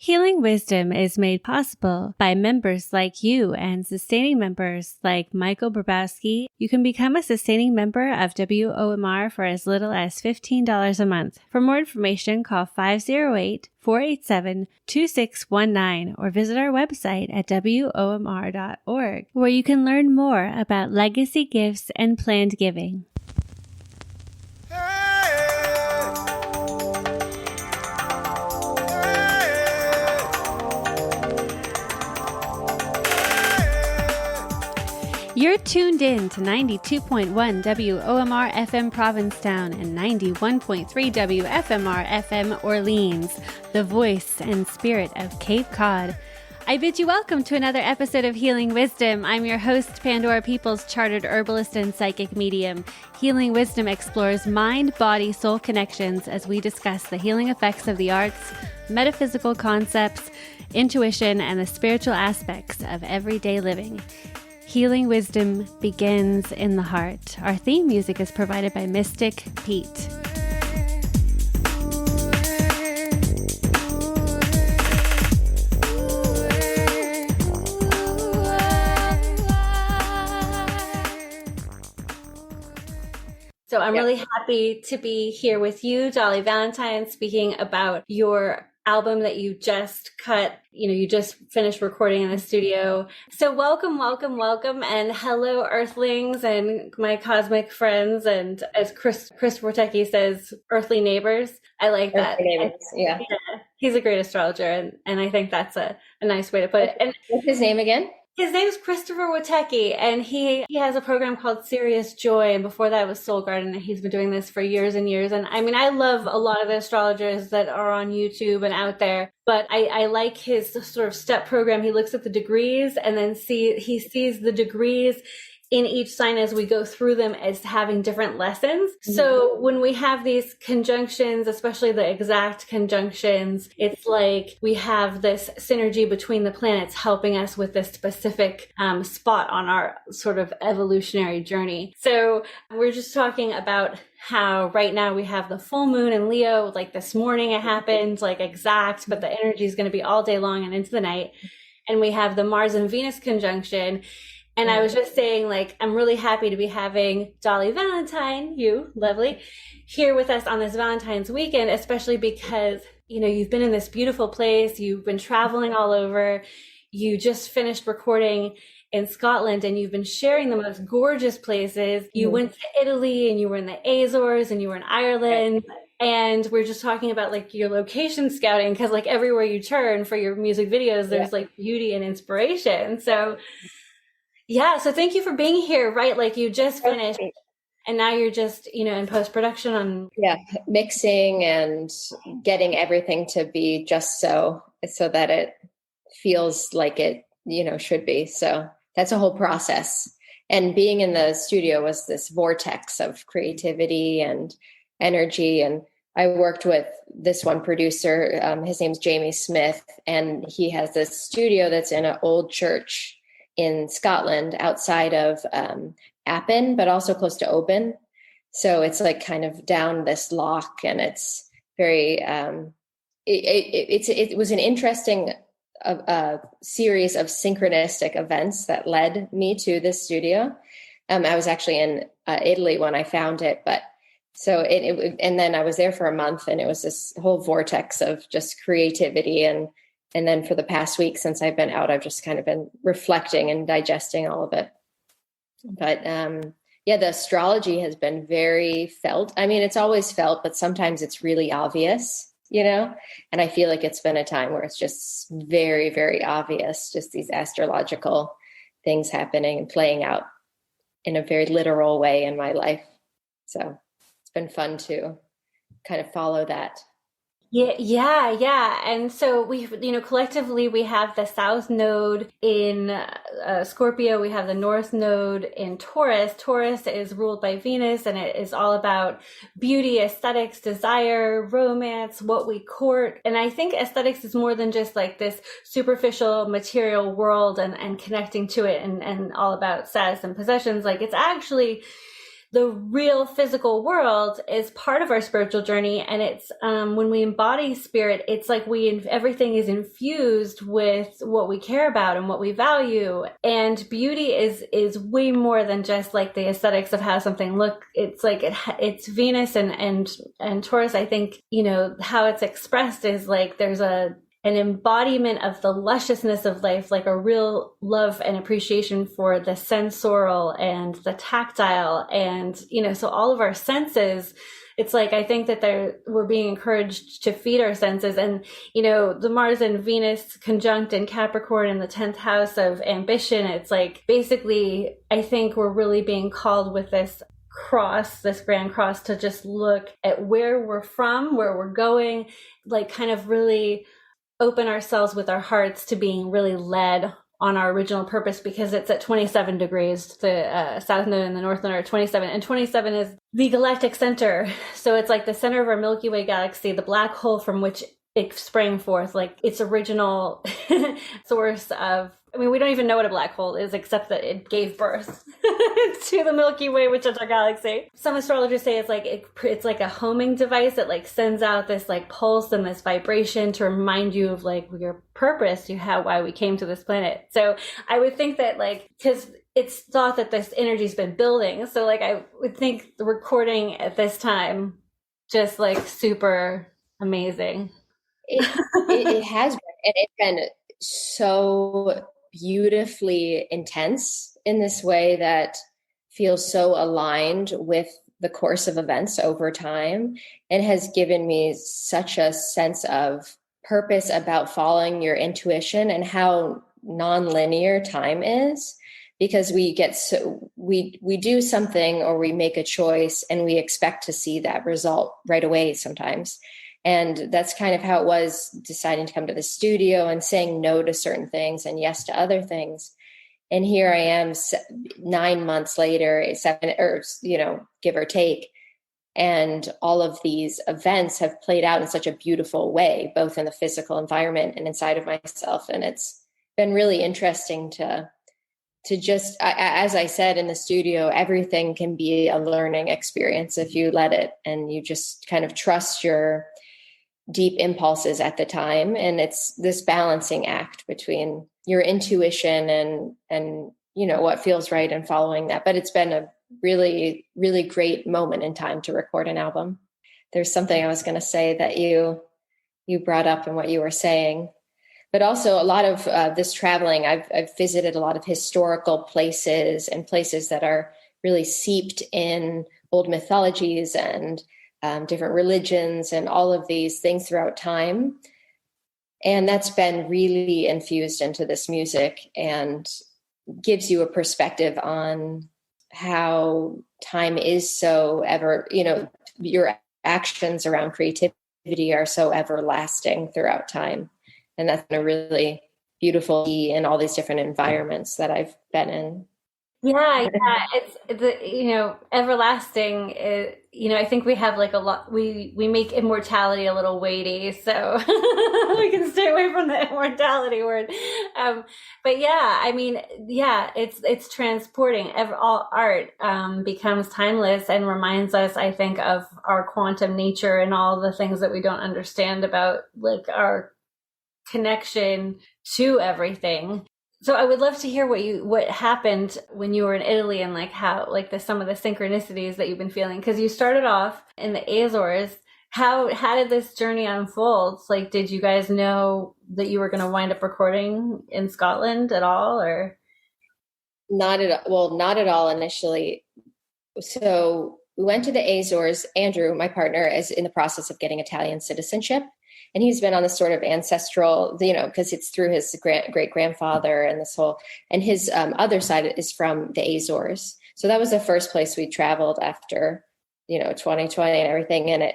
Healing Wisdom is made possible by members like you and sustaining members like Michael Brabowski. You can become a sustaining member of WOMR for as little as $15 a month. For more information, call 508-487-2619 or visit our website at WOMR.org, where you can learn more about legacy gifts and planned giving. You're tuned in to 92.1 WOMR FM Provincetown and 91.3 WFMR FM Orleans, the voice and spirit of Cape Cod. I bid you welcome to another episode of Healing Wisdom. I'm your host, Pandora Peoples, chartered herbalist and psychic medium. Healing Wisdom explores mind, body, soul connections as we discuss the healing effects of the arts, metaphysical concepts, intuition, and the spiritual aspects of everyday living. Healing Wisdom begins in the heart. Our theme music is provided by Mystic Pete. So I'm really happy to be here with you, Dolly Valentine, speaking about your album that you just cut. You just finished recording in the studio. So welcome, and hello, Earthlings and my cosmic friends, and as Chris Vortecki says, earthly neighbors. I like that. Neighbors, yeah. He's a great astrologer, and I think that's a nice way to put it. And what's his name again? His name is Christopher Wotecki, and he has a program called Serious Joy, and before that it was Soul Garden, and he's been doing this for years and years. And I mean, I love a lot of the astrologers that are on YouTube and out there, but I like his sort of step program. He looks at the degrees and then he sees the degrees in each sign as we go through them as having different lessons. Mm-hmm. So when we have these conjunctions, especially the exact conjunctions, it's like we have this synergy between the planets helping us with this specific spot on our sort of evolutionary journey. So we're just talking about how right now we have the full moon in Leo, like this morning it happened, like exact, but the energy is going to be all day long and into the night. And we have the Mars and Venus conjunction. And I was just saying, like, I'm really happy to be having Dolly Valentine, you, lovely, here with us on this Valentine's weekend, especially because, you've been in this beautiful place. You've been traveling all over. You just finished recording in Scotland and you've been sharing the most gorgeous places. You went to Italy and you were in the Azores and you were in Ireland. And we're just talking about like your location scouting, because like everywhere you turn for your music videos, there's like beauty and inspiration. So so thank you for being here, right? Like you just finished and now you're just, in post-production on. Yeah, mixing and getting everything to be just so that it feels like it, should be. So that's a whole process. And being in the studio was this vortex of creativity and energy. And I worked with this one producer, his name's Jamie Smith, and he has this studio that's in an old church in Scotland outside of Appin, but also close to Oban. So it's like kind of down this loch, and it's very, it was an interesting series of synchronistic events that led me to this studio. I was actually in Italy when I found it, but so and then I was there for a month, and it was this whole vortex of just creativity. And then for the past week since I've been out, I've just kind of been reflecting and digesting all of it. But the astrology has been very felt. I mean, it's always felt, but sometimes it's really obvious, and I feel like it's been a time where it's just very, very obvious, just these astrological things happening and playing out in a very literal way in my life. So it's been fun to kind of follow that. Yeah. And so we, collectively we have the South Node in Scorpio. We have the North Node in Taurus. Taurus is ruled by Venus, and it is all about beauty, aesthetics, desire, romance, what we court. And I think aesthetics is more than just like this superficial material world and connecting to it and all about status and possessions. Like it's actually the real physical world is part of our spiritual journey. And it's when we embody spirit, it's like everything is infused with what we care about and what we value. And beauty is way more than just like the aesthetics of how something look. It's like it's Venus and Taurus. I think, you know, how it's expressed is like there's an embodiment of the lusciousness of life, like a real love and appreciation for the sensorial and the tactile. And, you know, so all of our senses, it's like, I think that we're being encouraged to feed our senses. And, you know, the Mars and Venus conjunct in Capricorn in the 10th house of ambition, it's like, basically, I think we're really being called with this grand cross, to just look at where we're from, where we're going, like kind of really open ourselves with our hearts to being really led on our original purpose, because it's at 27 degrees. The South Node and the North Node are 27, and 27 is the galactic center. So it's like the center of our Milky Way galaxy, the black hole from which it sprang forth, like its original source of, I mean, we don't even know what a black hole is, except that it gave birth to the Milky Way, which is our galaxy. Some astrologers say it's like it's like a homing device that like sends out this like pulse and this vibration to remind you of like your purpose, why we came to this planet. So I would think that like, because it's thought that this energy's been building. So like I would think the recording at this time, just like super amazing. It has been, and it's been so beautifully intense in this way that feels so aligned with the course of events over time, and has given me such a sense of purpose about following your intuition and how nonlinear time is, because we do something or we make a choice and we expect to see that result right away sometimes. And that's kind of how it was deciding to come to the studio and saying no to certain things and yes to other things. And here I am 9 months later, 7, or, you know, give or take. And all of these events have played out in such a beautiful way, both in the physical environment and inside of myself. And it's been really interesting to just, as I said in the studio, everything can be a learning experience if you let it, and you just kind of trust your deep impulses at the time. And it's this balancing act between your intuition and you know what feels right and following that. But it's been a really, really great moment in time to record an album. There's something I was going to say that you brought up in what you were saying, but also a lot of this traveling, I've visited a lot of historical places and places that are really seeped in old mythologies and different religions and all of these things throughout time. And that's been really infused into this music and gives you a perspective on how time is so ever, you know, your actions around creativity are so everlasting throughout time. And that's been a really beautiful in all these different environments that I've been in. Yeah, it's the, you know, everlasting. You know, I think we have like a lot. We make immortality a little weighty, so we can stay away from the immortality word. But yeah, I mean, yeah, it's transporting. All art becomes timeless and reminds us, I think, of our quantum nature and all the things that we don't understand about like our connection to everything. So I would love to hear what happened when you were in Italy, and like how, like some of the synchronicities that you've been feeling, because you started off in the Azores. How did this journey unfold? Like, did you guys know that you were going to wind up recording in Scotland at all, or? Not at all initially. So we went to the Azores. Andrew, my partner, is in the process of getting Italian citizenship. And he's been on this sort of ancestral, you know, because it's through his great grandfather and this whole, and his other side is from the Azores. So that was the first place we traveled after, you know, 2020 and everything. And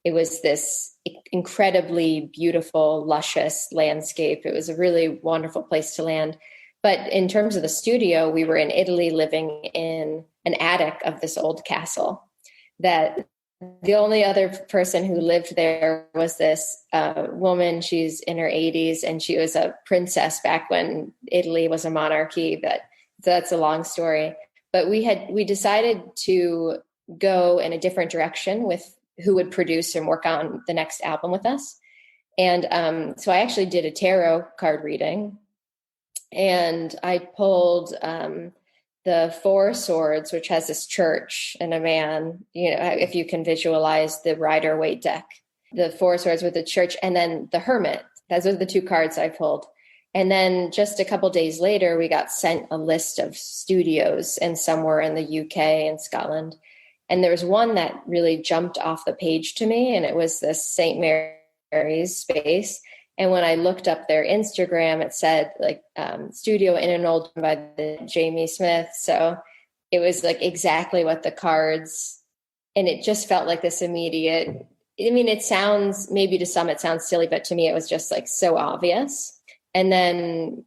it was this incredibly beautiful, luscious landscape. It was a really wonderful place to land. But in terms of the studio, we were in Italy living in an attic of this old castle that the only other person who lived there was this woman. She's in her 80s, and she was a princess back when Italy was a monarchy, but that's a long story. but we decided to go in a different direction with who would produce and work on the next album with us. And so I actually did a tarot card reading, and I pulled the Four of Swords, which has this church and a man, if you can visualize the Rider-Waite deck, the Four of Swords with the church, and then the Hermit. Those are the two cards I pulled. And then just a couple days later, we got sent a list of studios and somewhere in the UK and Scotland. And there was one that really jumped off the page to me, and it was this St. Mary's space. And when I looked up their Instagram, it said studio in an old by the Jamie Smith. So it was like exactly what the cards, and it just felt like this immediate, it sounds, maybe to some it sounds silly, but to me it was just like so obvious. And then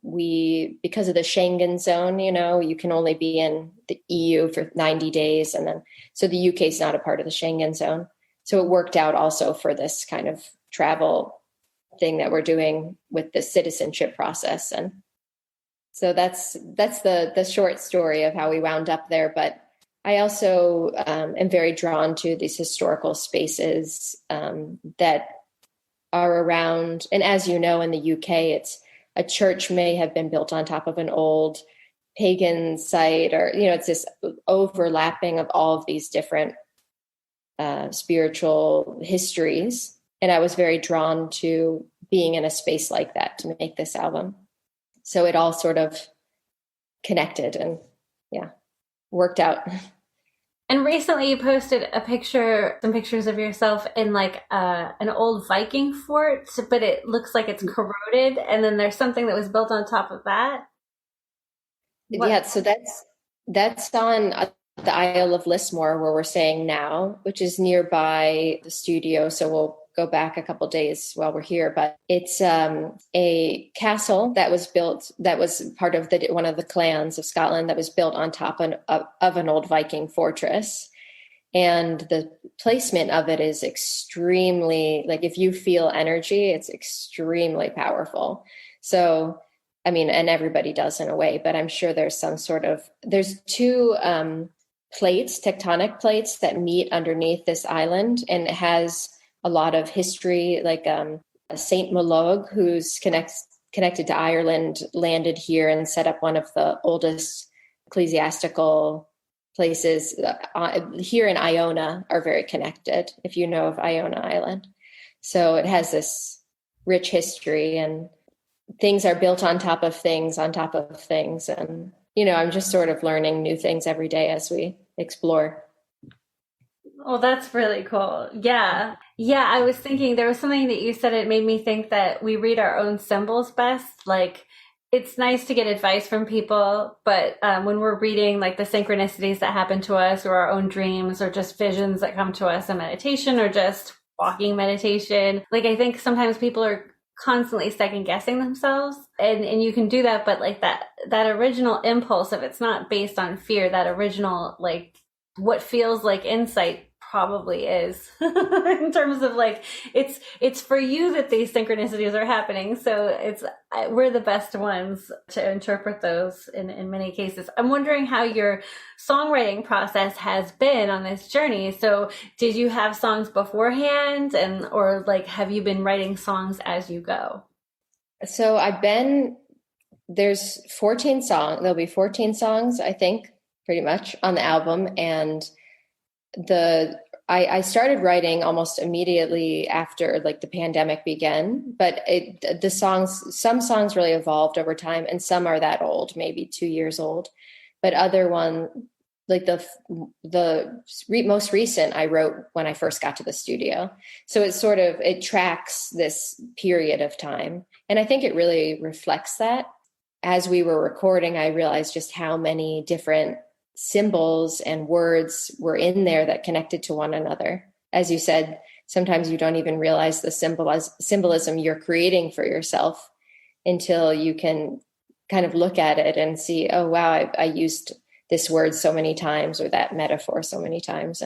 because of the Schengen zone, you can only be in the EU for 90 days. And then, so the UK is not a part of the Schengen zone. So it worked out also for this kind of travel thing that we're doing with the citizenship process. And so that's the short story of how we wound up there. But I also am very drawn to these historical spaces that are around. And as you know, in the UK, a church may have been built on top of an old pagan site, or, it's this overlapping of all of these different spiritual histories. And I was very drawn to being in a space like that to make this album. So it all sort of connected and worked out. And recently you posted some pictures of yourself in an old Viking fort, but it looks like it's corroded. And then there's something that was built on top of that. Yeah. So that's on the Isle of Lismore, where we're staying now, which is nearby the studio. So we'll go back a couple days while we're here, but it's a castle that was built, that was part of one of the clans of Scotland, that was built on top of an old Viking fortress. And the placement of it is extremely, if you feel energy, it's extremely powerful. So, and everybody does in a way, but I'm sure there's there's two tectonic plates that meet underneath this island, and it has a lot of history, Saint Malog, who's connected to Ireland, landed here and set up one of the oldest ecclesiastical places here in Iona, are very connected, if you know of Iona Island. So it has this rich history, and things are built on top of things on top of things. And, I'm just sort of learning new things every day as we explore. Oh, that's really cool. Yeah. Yeah. I was thinking there was something that you said, it made me think that we read our own symbols best. It's nice to get advice from people, but when we're reading the synchronicities that happen to us, or our own dreams, or just visions that come to us in meditation, or just walking meditation, I think sometimes people are constantly second guessing themselves, and you can do that, but that original impulse, if it's not based on fear, that original what feels like insight probably is in terms of it's for you that these synchronicities are happening. So we're the best ones to interpret those in many cases. I'm wondering how your songwriting process has been on this journey. So did you have songs beforehand, or have you been writing songs as you go? So there's 14 songs. There'll be 14 songs, I think, pretty much on the album. And I started writing almost immediately after the pandemic began, but some songs really evolved over time, and some are that old, maybe 2 years old, but other one, the most recent I wrote when I first got to the studio. So it tracks this period of time. And I think it really reflects that. As we were recording, I realized just how many different symbols and words were in there that connected to one another. As you said, sometimes you don't even realize the symbolism you're creating for yourself until you can kind of look at it and see, oh, wow, I used this word so many times, or that metaphor so many times.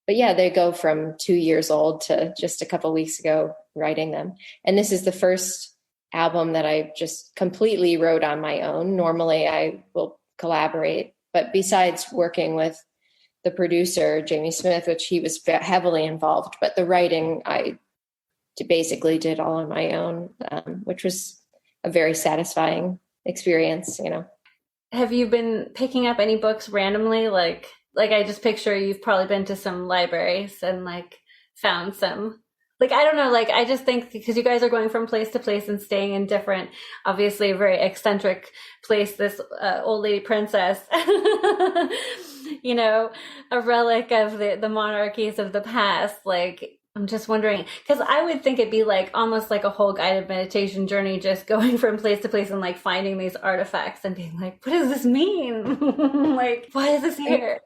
But yeah, they go from 2 years old to just a couple of weeks ago writing them. And this is the first album that I just completely wrote on my own. Normally I will collaborate, But besides working with the producer, Jamie Smith, which he was heavily involved, but the writing I basically did all on my own, which was a very satisfying experience, you know. Have you been picking up any books randomly? Like I just picture you've probably been to some libraries and like found some. Like, I don't know, like, I just think because you guys are going from place to place and staying in different, obviously a very eccentric place, this old lady princess, you know, a relic of the monarchies of the past. Like, I'm just wondering, because I would think it'd be like almost like a whole guided meditation journey, just going from place to place and like finding these artifacts and being like, what does this mean? Like, why is this here?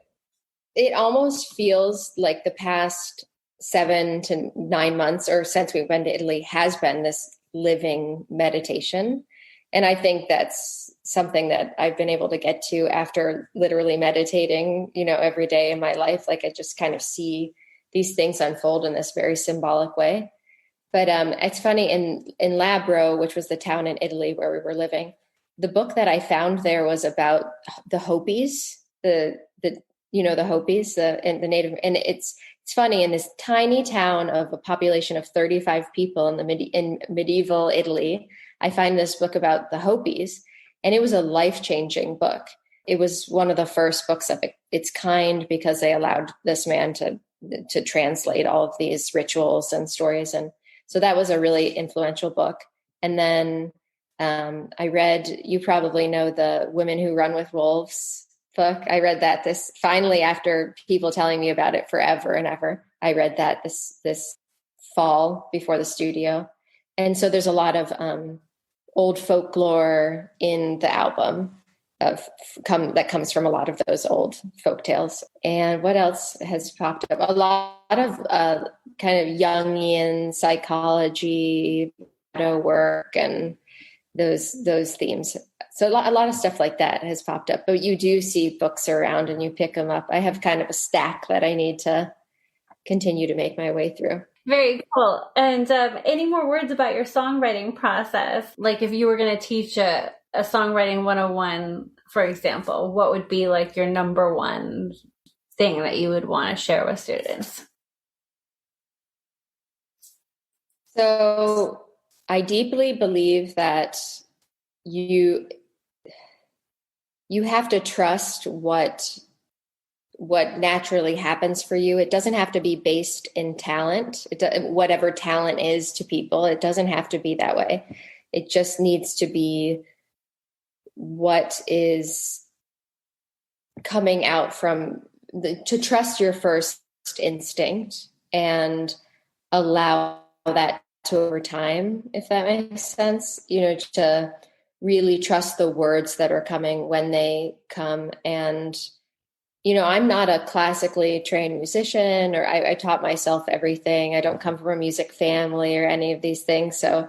It almost feels like the past 7 to 9 months, or since we've been to Italy, has been this living meditation. And I think that's something that I've been able to get to after literally meditating, you know, every day in my life. Like, I just kind of see these things unfold in this very symbolic way. But it's funny, in Labro, which was the town in Italy where we were living, the book that I found there was about the Hopis, the Hopis, and the native, and it's funny, in this tiny town of a population of 35 people in medieval Italy, I find this book about the Hopis, and it was a life-changing book. It was one of the first books of its kind because they allowed this man to translate all of these rituals and stories, and so that was a really influential book. And then I read, you probably know, the Women Who Run with Wolves book. I read that finally, after people telling me about it forever and ever. I read that this fall before the studio. And so there's a lot of old folklore in the album that comes from a lot of those old folk tales. And what else has popped up? A lot of kind of Jungian psychology work and those themes. So a lot of stuff like that has popped up, but you do see books around and you pick them up. I have kind of a stack that I need to continue to make my way through. Very cool. And any more words about your songwriting process? Like, if you were going to teach a songwriting 101, for example, what would be like your number one thing that you would want to share with students? So I deeply believe that you have to trust what naturally happens for you. It doesn't have to be based in talent. Whatever talent is to people, it doesn't have to be that way. It just needs to be what is coming out from to trust your first instinct and allow that to over time, if that makes sense, you know, to really trust the words that are coming when they come. And, you know, I'm not a classically trained musician, or I taught myself everything. I don't come from a music family or any of these things. So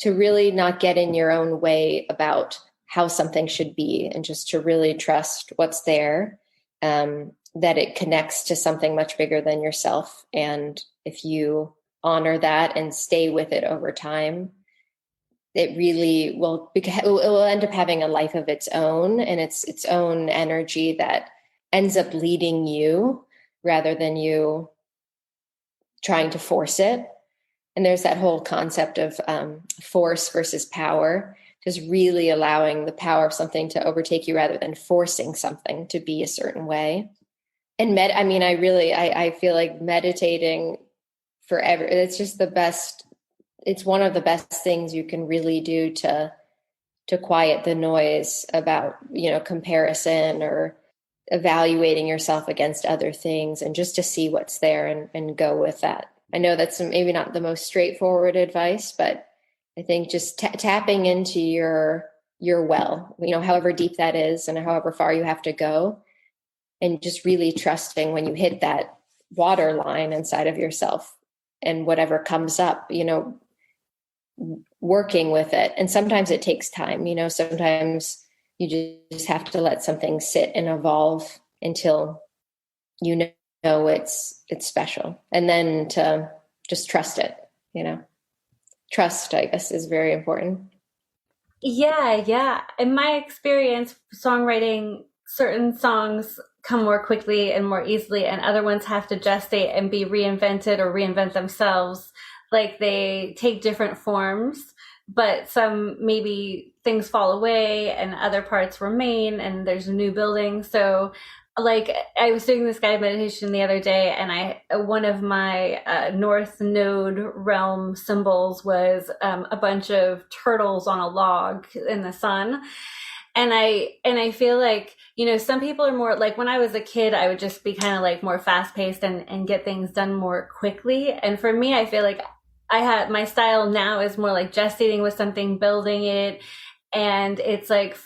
to really not get in your own way about how something should be, and just to really trust what's there, that it connects to something much bigger than yourself. And if you honor that and stay with it over time, it really it will end up having a life of its own, and its own energy that ends up leading you rather than you trying to force it. And there's that whole concept of force versus power, just really allowing the power of something to overtake you rather than forcing something to be a certain way. And I feel like meditating forever, it's just the best. It's one of the best things you can really do to quiet the noise about, you know, comparison or evaluating yourself against other things, and just to see what's there and go with that. I know that's maybe not the most straightforward advice, but I think just tapping into your well, you know, however deep that is and however far you have to go, and just really trusting when you hit that water line inside of yourself, and whatever comes up, you know, working with it. And sometimes it takes time, you know, sometimes you just have to let something sit and evolve until you know it's special. And then to just trust it, you know. Trust, I guess, is very important. Yeah. In my experience, songwriting certain songs come more quickly and more easily, and other ones have to gestate and be reinvented or reinvent themselves. Like they take different forms, but some maybe things fall away and other parts remain and there's a new building. So like I was doing this guided meditation the other day, and one of my North Node realm symbols was a bunch of turtles on a log in the sun. And I feel like, you know, some people are more like, when I was a kid, I would just be kind of like more fast paced and get things done more quickly. And for me, I feel like my style now is more like gestating with something, building it. And it's like,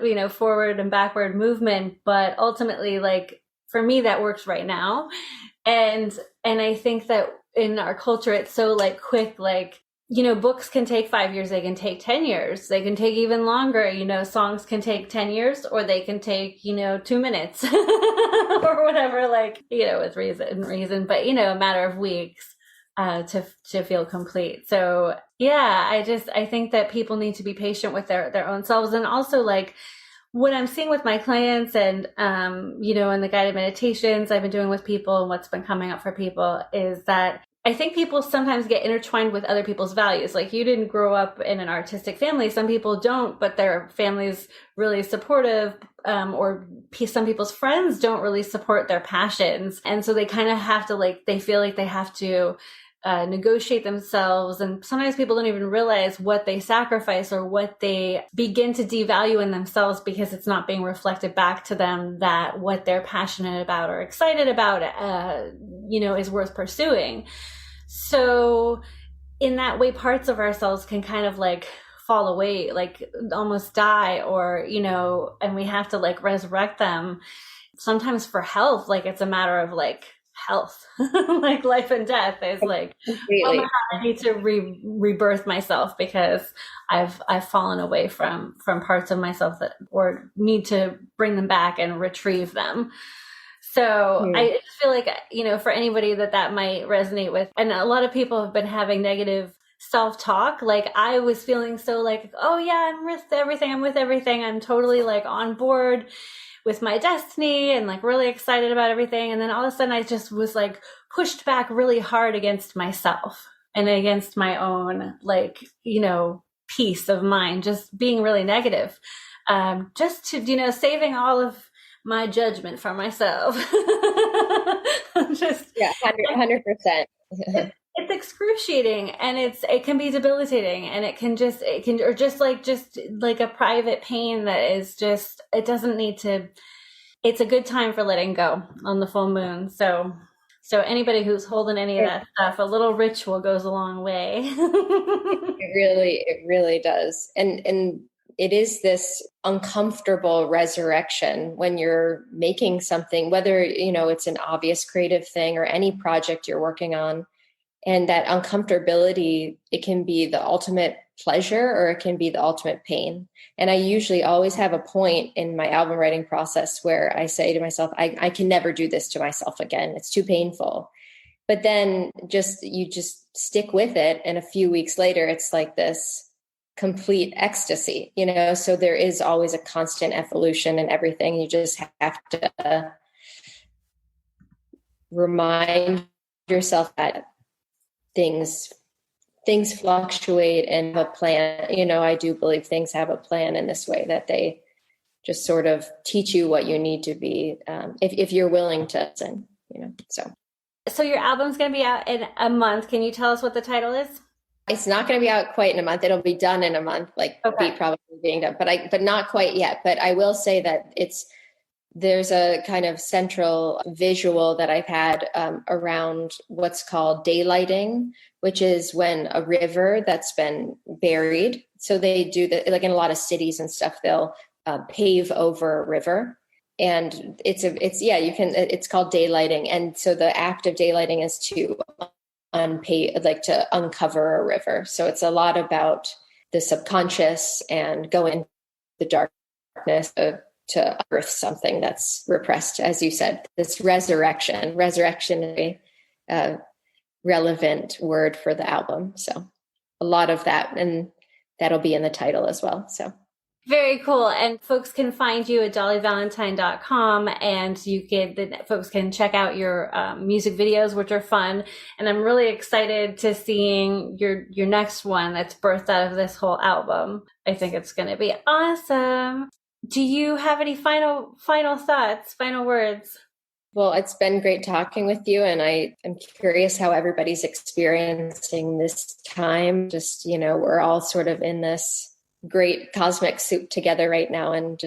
you know, forward and backward movement. But ultimately, like for me, that works right now. And I think that in our culture, it's so like quick, like, you know, books can take 5 years, they can take 10 years, they can take even longer, you know, songs can take 10 years, or they can take, you know, 2 minutes or whatever, like, you know, with reason, but, you know, a matter of weeks to feel complete. So yeah, I think that people need to be patient with their own selves. And also like what I'm seeing with my clients and, you know, in the guided meditations I've been doing with people and what's been coming up for people is that I think people sometimes get intertwined with other people's values. Like you didn't grow up in an artistic family. Some people don't, but their family's really supportive, or some people's friends don't really support their passions. And so they kind of have to like, they feel like they have to negotiate themselves. And sometimes people don't even realize what they sacrifice or what they begin to devalue in themselves because it's not being reflected back to them that what they're passionate about or excited about, you know, is worth pursuing. So in that way, parts of ourselves can kind of like fall away, like almost die, or, you know, and we have to like resurrect them. Sometimes for health, like it's a matter of like health, like life and death is like, oh my God, I need to rebirth myself because I've fallen away from parts of myself that, or need to bring them back and retrieve them. So I feel like, you know, for anybody that might resonate with, and a lot of people have been having negative self-talk. Like I was feeling so like, oh yeah, I'm with everything. I'm totally like on board with my destiny and like really excited about everything. And then all of a sudden I just was like pushed back really hard against myself and against my own, like, you know, peace of mind, just being really negative, just to, you know, saving all of my judgment for myself. Just 100%. It's excruciating, and it can be debilitating, and it can or just like a private pain that is just, it doesn't need to. It's a good time for letting go on the full moon. So anybody who's holding any of that stuff, a little ritual goes a long way. It really does. And it is this uncomfortable resurrection when you're making something, whether, you know, it's an obvious creative thing or any project you're working on. And that uncomfortability, it can be the ultimate pleasure or it can be the ultimate pain. And I usually always have a point in my album writing process where I say to myself, I can never do this to myself again. It's too painful. But then you just stick with it. And a few weeks later, it's like this complete ecstasy, you know? So there is always a constant evolution in everything. You just have to remind yourself that things fluctuate and have a plan. You know, I do believe things have a plan in this way, that they just sort of teach you what you need to be, if you're willing to listen, you know, so your album's going to be out in a month. Can you tell us what the title is? It's not going to be out quite in a month. It'll be done in a month, like beat probably being done, but not quite yet. But I will say that there's a kind of central visual that I've had around what's called daylighting, which is when a river that's been buried. So they do that, like in a lot of cities and stuff, they'll pave over a river. And it's called daylighting. And so the act of daylighting is to to uncover a river. So it's a lot about the subconscious and go in the darkness to unearth something that's repressed, as you said. This resurrection is a relevant word for the album. So a lot of that, and that'll be in the title as well. So Very cool. And folks can find you at dollyvalentine.com, and folks can check out your music videos, which are fun. And I'm really excited to seeing your next one that's birthed out of this whole album. I think it's going to be awesome. Do you have any final thoughts, final words? Well, it's been great talking with you, and I am curious how everybody's experiencing this time. Just, we're all sort of in this great cosmic soup together right now. And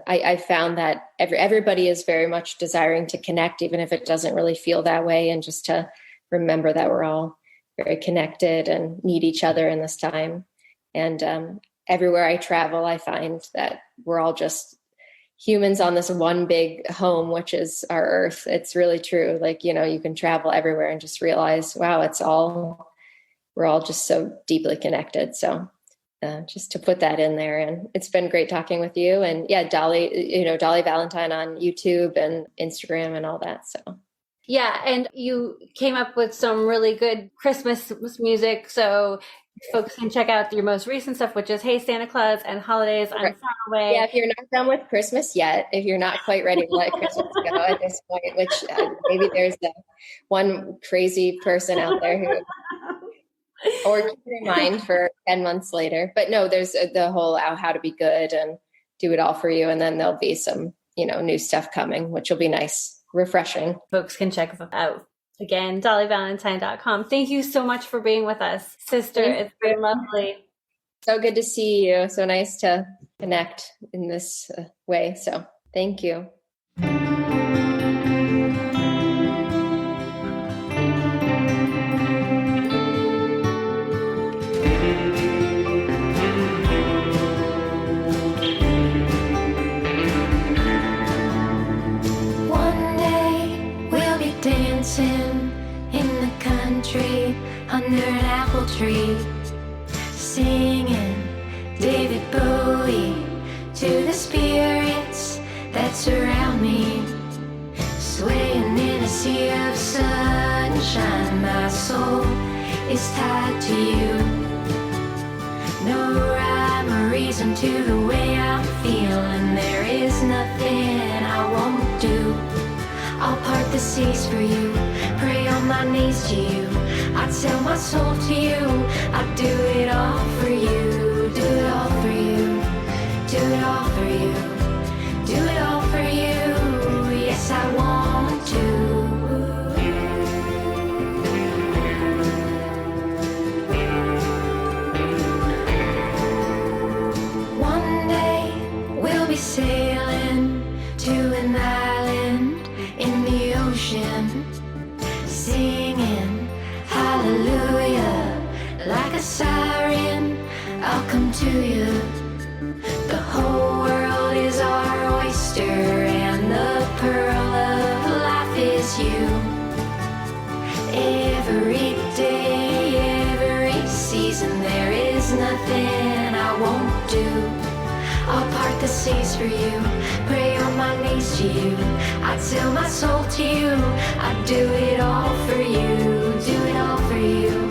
I found that everybody is very much desiring to connect, even if it doesn't really feel that way. And just to remember that we're all very connected and need each other in this time. And everywhere I travel, I find that we're all just humans on this one big home, which is our Earth. It's really true. Like, you can travel everywhere and just realize, wow, we're all just so deeply connected. So just to put that in there. And it's been great talking with you. And yeah, Dolly Valentine on YouTube and Instagram and all that. So yeah, and you came up with some really good Christmas music, so folks can check out your most recent stuff, which is Hey Santa Claus and Holidays I'm Far Away. Yeah, if you're not done with Christmas yet, if you're not quite ready to let Christmas go at this point, which maybe there's one crazy person out there who or keep in mind for 10 months later. But no, there's the whole how to be good and do it all for you. And then there'll be some, new stuff coming, which will be nice, refreshing. Folks can check out. Again, dollyvalentine.com. Thank you so much for being with us, sister. It's been lovely. So good to see you. So nice to connect in this way. So thank you. In the country under an apple tree, singing David Bowie to the spirits that surround me, swaying in a sea of sunshine. My soul is tied to you. No rhyme or reason to the way I'm feeling. There is nothing I won't do. I'll part the seas for you, pray on my knees to you. I'd sell my soul to you, I'd do it all for you. Do it all for you, do it all for you, do it all for you. Yes, I want to. One day we'll be sailing to an island in the ocean, singing hallelujah like a siren. I'll come to you. The whole world is our oyster, and the pearl of life is you. Every day, every season, there is nothing I won't do. I'll part the seas for you, pray on my knees to you. I'd sell my soul to you, I'd do it all for you. Do it all for you,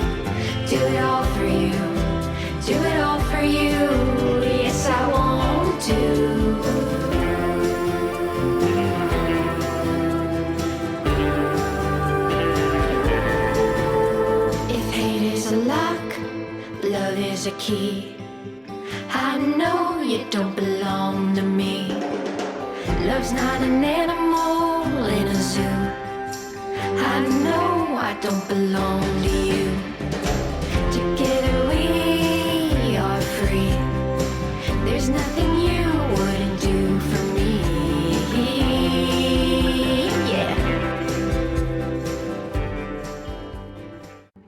do it all for you, do it all for you. Yes, I want to. If hate is a lock, love is a key. I know you don't belong to me. Love's not an animal in a zoo. I know I don't belong to you. Together we are free. There's nothing you wouldn't do for me. Yeah.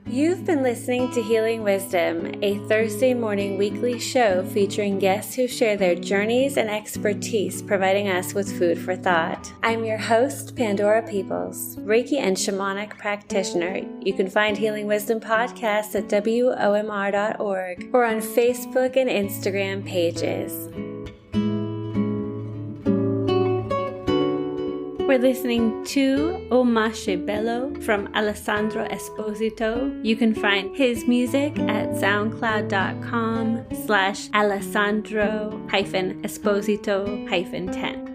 You've been listening to Healing Wisdom, a Thursday morning weekly show featuring guests who share their journeys and expertise, providing us with food for thought. I'm your host, Pandora Peoples, Reiki and shamanic practitioner. You can find Healing Wisdom podcasts at WOMR.org or on Facebook and Instagram pages. We're listening to O Masche Bello from Alessandro Esposito. You can find his music at soundcloud.com/Alessandro-Esposito-10.